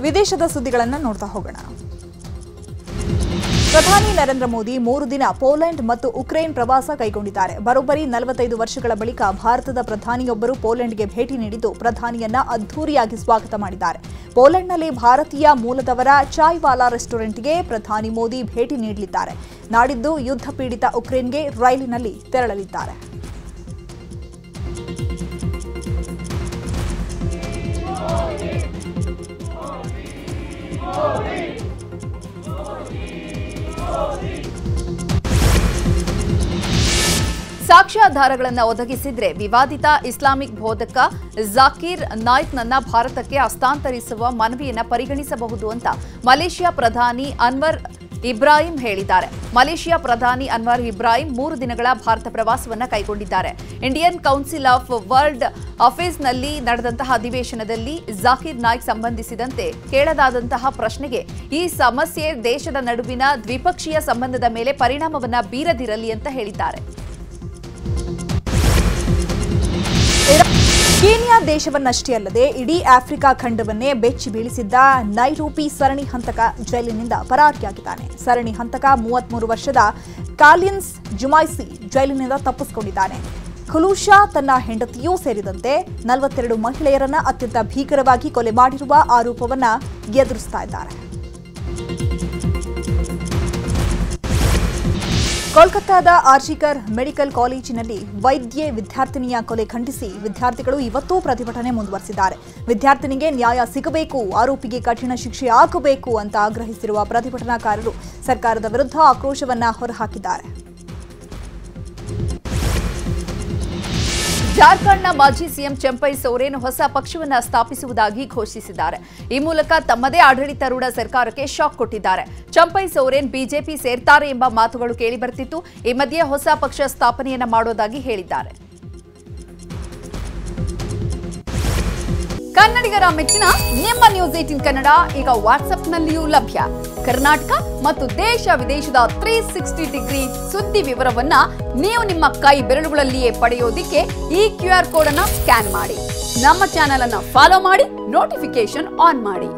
ವಿದೇಶದ ಸುದ್ದಿಗಳನ್ನು ನೋಡ್ತಾ ಹೋಗೋಣ. ಪ್ರಧಾನಿ ನರೇಂದ್ರ ಮೋದಿ 3 ದಿನ ಪೋಲೆಂಡ್ ಮತ್ತು ಉಕ್ರೇನ್ ಪ್ರವಾಸ ಕೈಗೊಂಡಿದ್ದಾರೆ. ಬರೋಬ್ಬರಿ 45 ವರ್ಷಗಳ ಬಳಿಕ ಭಾರತದ ಪ್ರಧಾನಿಯೊಬ್ಬರು ಪೋಲೆಂಡ್ಗೆ ಭೇಟಿ ನೀಡಿದ್ದು ಪ್ರಧಾನಿಯನ್ನ ಅದ್ಧೂರಿಯಾಗಿ ಸ್ವಾಗತ ಮಾಡಿದ್ದಾರೆ. ಪೋಲೆಂಡ್ನಲ್ಲಿ ಭಾರತೀಯ ಮೂಲದವರ ಚಾಯ್ವಾಲಾ ರೆಸ್ಟೋರೆಂಟ್ಗೆ ಪ್ರಧಾನಿ ಮೋದಿ ಭೇಟಿ ನೀಡಲಿದ್ದಾರೆ. ನಾಡಿದ್ದು ಯುದ್ಧ ಪೀಡಿತ ಉಕ್ರೇನ್ಗೆ ರೈಲಿನಲ್ಲಿ ತೆರಳಲಿದ್ದಾರೆ. ಸಾಕ್ಷ್ಯಾಧಾರಗಳನ್ನು ಒದಗಿಸಿದ್ರೆ ವಿವಾದಿತ ಇಸ್ಲಾಮಿಕ್ ಬೋಧಕ ಜಾಕಿರ್ ನಾಯ್ಕ್ನನ್ನ ಭಾರತಕ್ಕೆ ಹಸ್ತಾಂತರಿಸುವ ಮನವಿಯನ್ನು ಪರಿಗಣಿಸಬಹುದು ಅಂತ ಮಲೇಷ್ಯಾ ಪ್ರಧಾನಿ ಅನ್ವರ್ ಇಬ್ರಾಹಿಂ ಹೇಳಿದ್ದಾರೆ. ಮಲೇಷ್ಯಾ ಪ್ರಧಾನಿ ಅನ್ವರ್ ಇಬ್ರಾಹಿಂ 3 ದಿನಗಳ ಭಾರತ ಪ್ರವಾಸವನ್ನು ಕೈಗೊಂಡಿದ್ದಾರೆ. ಇಂಡಿಯನ್ ಕೌನ್ಸಿಲ್ ಆಫ್ ವರ್ಲ್ಡ್ ಅಫೇರ್ಸ್ನಲ್ಲಿ ನಡೆದಂತಹ ಅಧಿವೇಶನದಲ್ಲಿ ಜಾಕಿರ್ ನಾಯ್ಕ್ ಸಂಬಂಧಿಸಿದಂತೆ ಕೇಳಲಾದಂತಹ ಪ್ರಶ್ನೆಗೆ ಈ ಸಮಸ್ಯೆ ದೇಶದ ನಡುವಿನ ದ್ವಿಪಕ್ಷೀಯ ಸಂಬಂಧದ ಮೇಲೆ ಪರಿಣಾಮವನ್ನು ಬೀರದಿರಲಿ ಅಂತ ಹೇಳಿದ್ದಾರೆ. ಕೀನ್ಯಾ ದೇಶವನ್ನಷ್ಟೇ ಅಲ್ಲದೆ ಇಡೀ ಆಫ್ರಿಕಾ ಖಂಡವನ್ನೇ ಬೆಚ್ಚಿ ಬೀಳಿಸಿದ್ದ ನೈರೋಬಿ ಸರಣಿ ಹಂತಕ ಜೈಲಿನಿಂದ ಪರಾರಿಯಾಗಿದ್ದಾನೆ. ಸರಣಿ ಹಂತಕ 33 ವರ್ಷದ ಕಾಲಿನ್ಸ್ ಜುಮೈಸಿ ಜೈಲಿನಿಂದ ತಪ್ಪಿಸಿಕೊಂಡಿದ್ದಾನೆ. ಖುಲೂಷಾ ತನ್ನ ಹೆಂಡತಿಯೂ ಸೇರಿದಂತೆ 42 ಮಹಿಳೆಯರನ್ನ ಅತ್ಯಂತ ಭೀಕರವಾಗಿ ಕೊಲೆ ಮಾಡಿರುವ ಆರೋಪವನ್ನ ಎದುರಿಸ್ತಾ ಇದ್ದಾರೆ. ಕೋಲ್ಕತ್ತಾದ ಆರ್ಜಿಕರ್ ಮೆಡಿಕಲ್ ಕಾಲೇಜಿನಲ್ಲಿ ವೈದ್ಯೆ ವಿದ್ಯಾರ್ಥಿನಿಯ ಕೊಲೆ ಖಂಡಿಸಿ ವಿದ್ಯಾರ್ಥಿಗಳು ಇವತ್ತೂ ಪ್ರತಿಭಟನೆ ಮುಂದುವರೆಸಿದ್ದಾರೆ. ವಿದ್ಯಾರ್ಥಿನಿಗೆ ನ್ಯಾಯ ಸಿಗಬೇಕು, ಆರೋಪಿಗೆ ಕಠಿಣ ಶಿಕ್ಷೆ ಆಗಬೇಕು ಅಂತ ಆಗ್ರಹಿಸಿರುವ ಪ್ರತಿಭಟನಾಕಾರರು ಸರ್ಕಾರದ ವಿರುದ್ಧ ಆಕ್ರೋಶವನ್ನ ಹೊರಹಾಕಿದ್ದಾರೆ. ಜಾರ್ಖಂಡ್ನ ಮಾಜಿ ಸಿಎಂ ಚಂಪೈ ಸೋರೆನ್ ಹೊಸ ಪಕ್ಷವನ್ನು ಸ್ಥಾಪಿಸುವುದಾಗಿ ಘೋಷಿಸಿದ್ದಾರೆ. ಈ ಮೂಲಕ ತಮ್ಮದೇ ಆಡಳಿತಾರೂಢ ಸರ್ಕಾರಕ್ಕೆ ಶಾಕ್ ಕೊಟ್ಟಿದ್ದಾರೆ. ಚಂಪೈ ಸೋರೆನ್ ಬಿಜೆಪಿ ಸೇರ್ತಾರೆ ಎಂಬ ಮಾತುಗಳು ಕೇಳಿಬರ್ತಿತ್ತು. ಈ ಮಧ್ಯೆ ಹೊಸ ಪಕ್ಷ ಸ್ಥಾಪನೆಯನ್ನ ಮಾಡೋದಾಗಿ ಹೇಳಿದ್ದಾರೆ. ಕನ್ನಡಿಗರ ಮೆಚ್ಚಿನ ನಿಮ್ಮ ನ್ಯೂಸ್ 18 ಕನ್ನಡ ಈಗ ವಾಟ್ಸ್ಆಪ್ನಲ್ಲಿಯೂ ಲಭ್ಯ. ಕರ್ನಾಟಕ ಮತ್ತು ದೇಶ ವಿದೇಶದ 360 ಡಿಗ್ರಿ ಸುದ್ದಿ ವಿವರವನ್ನ ನೀವು ನಿಮ್ಮ ಕೈ ಬೆರಳುಗಳಲ್ಲಿಯೇ ಪಡೆಯೋದಿಕ್ಕೆ ಈ QR ಕೋಡ್ ಅನ್ನು ಸ್ಕ್ಯಾನ್ ಮಾಡಿ. ನಮ್ಮ ಚಾನೆಲ್ ಅನ್ನು ಫಾಲೋ ಮಾಡಿ, ನೋಟಿಫಿಕೇಶನ್ ಆನ್ ಮಾಡಿ.